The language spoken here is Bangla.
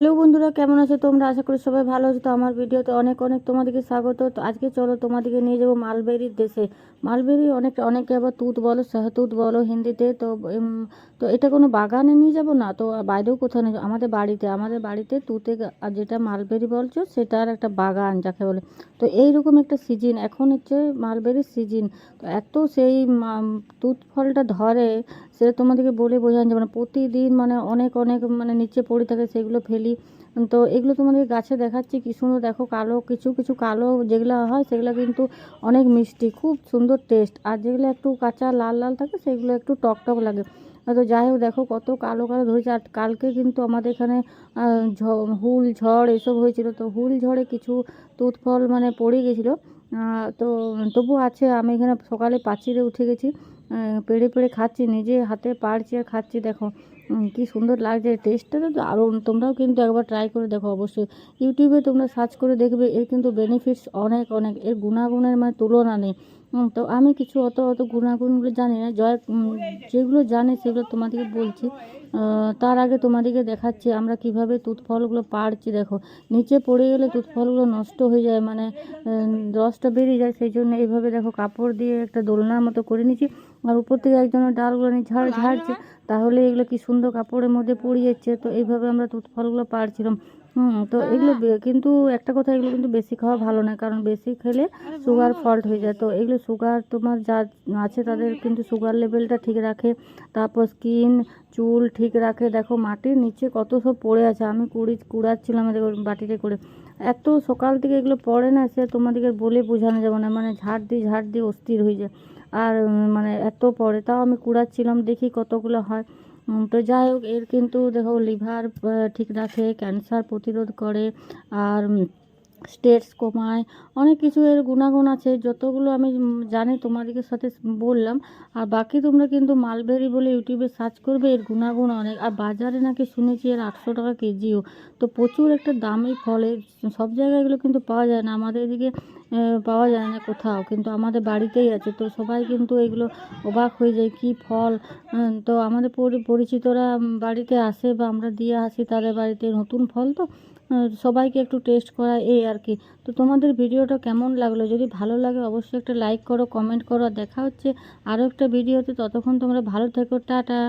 হ্যালো বন্ধুরা, কেমন আছো তোমরা? আশা করি সবাই ভালো আছো। তো আমার ভিডিওতে অনেক অনেক তোমাদেরকে স্বাগত। তো আজকে চলো তোমাদেরকে নিয়ে যাবো মালবেরির দেশে। মালবেরি অনেকে আবার তুত বলো, শাহতুত বলো হিন্দিতে। তো এটা কোনো বাগানে নিয়ে যাব না, তো বাইরেও কোথাও নিয়ে আমাদের বাড়িতে আর যেটা মালবেরি বলছো সেটার একটা বাগান যাকে বলে। তো এইরকম একটা সিজন এখন হচ্ছে মালবেরির সিজন। তো এত সেই তুত ফলটা ধরে, সেটা তোমাদেরকে বলে বোঝানো যাবে না। প্রতিদিন মানে অনেক অনেক মানে নিচে পড়ে থাকে, সেগুলো ফেলি। তো এগুলো তোমাদের গাছে দেখাচ্ছি কি সুন্দর, দেখো কালো কিছু কিছু কালো যেগুলো হয় সেগুলো কিন্তু অনেক মিষ্টি, খুব সুন্দর টেস্ট। আর যেগুলো একটু কাঁচা লাল লাল থাকে সেগুলো একটু টক টক লাগে। তো যাই হোক, দেখো কত কালো কালো ধরেছে। আর কালকে কিন্তু আমাদের এখানে হুল ঝড় এসব হয়েছিল। তো হুল ঝড়ে কিছু তুত ফল মানে পড়ে গেছিলো। তো তবু আছে, আমি এখানে সকালে পাচিরে উঠে গেছি, পেড়ে পেড়ে খাচ্ছি, নিজে হাতে পাড়ছি আর খাচ্ছি। দেখো কি সুন্দর লাগছে, টেস্টটা তো দারুণ। তোমরাও কিন্তু একবার ট্রাই করে দেখো অবশ্যই। ইউটিউবে তোমরা সার্চ করে দেখবে, এর কিন্তু বেনিফিটস অনেক অনেক, এর গুণাগুণের মানে তুলনা নেই। তো আমি কিছু অত অত গুণাগুণগুলো জানি না, যেগুলো জানি সেগুলো তোমাদেরকে বলছি। তার আগে তোমাদেরকে দেখাচ্ছি আমরা কিভাবে তুত ফলগুলো পাড়ছি। দেখো নিচে পড়ে গেলে তুত ফলগুলো নষ্ট হয়ে যায়, মানে রসটা বেরিয়ে যায়। সেই জন্য এইভাবে দেখো কাপড় দিয়ে একটা দোলনার মতো করে নিচ্ছি, আর উপর থেকে একজনের ডালগুলো নিয়ে ঝাড়ছে, তাহলে এগুলো কি সুন্দর কাপড়ের মধ্যে পড়ে যাচ্ছে। তো এইভাবে আমরা তুত ফলগুলো পাড়ছিলাম। তো এগুলো কিন্তু একটা কথা, এগুলো কিন্তু বেশি খাওয়া ভালো না, কারণ বেশি খেলে সুগার ফল্ট হয়ে যায়। তো এগুলো সুগার তোমার যা আছে তাদের কিন্তু সুগার লেভেলটা ঠিক রাখে, তারপর স্কিন চুল ঠিক রাখে। দেখো মাটির নিচে কত সব পড়ে আছে, আমি কুড়াচ্ছিলাম আমাদের বাটিতে করে। এত সকাল থেকে এগুলো পড়ে না, সে তোমাদেরকে বলে বোঝানো যাবে না, মানে ঝাড় দিয়ে অস্থির হয়ে যায়। আর মানে এত পড়ে, তাও আমি কুড়াচ্ছিলাম, দেখি কতগুলো হয়। তো যাই হোক, এর কিন্তু দেখো লিভার ঠিক রাখে, ক্যান্সার প্রতিরোধ করে, আর স্ট্রেস কমায়, অনেক কিছু এর গুণাগুণ আছে। যতগুলো আমি জানি তোমাদেরকে সাথে বললাম। আর বাকি তোমরা কিন্তু মালবেরি বলে ইউটিউবে সার্চ করবে, এর গুণাগুণ অনেক। আর বাজারে নাকি শুনেছি এর 800 টাকা কেজিও। তো প্রচুর একটা দামি ফল, সব জায়গায় এগুলো কিন্তু পাওয়া যায় না, আমাদের এদিকে পাওয়া যায় না কোথাও, কিন্তু আমাদের বাড়িতেই আছে। তো সবাই কিন্তু এগুলো অবাক হয়ে যায়, কি ফল। তো আমাদের পরিচিতরা বাড়িতে আসে বা আমরা দিয়ে আসি তাদের বাড়িতে, নতুন ফল তো সবাইকে একটু টেস্ট করা এই আর কি। তো তোমাদের ভিডিওটা কেমন লাগলো? যদি ভালো লাগে অবশ্যই একটা লাইক করো, কমেন্ট করো। আর দেখা হচ্ছে আরও একটা ভিডিওতে, ততক্ষণ তোমরা ভালো থেকো, টাটা।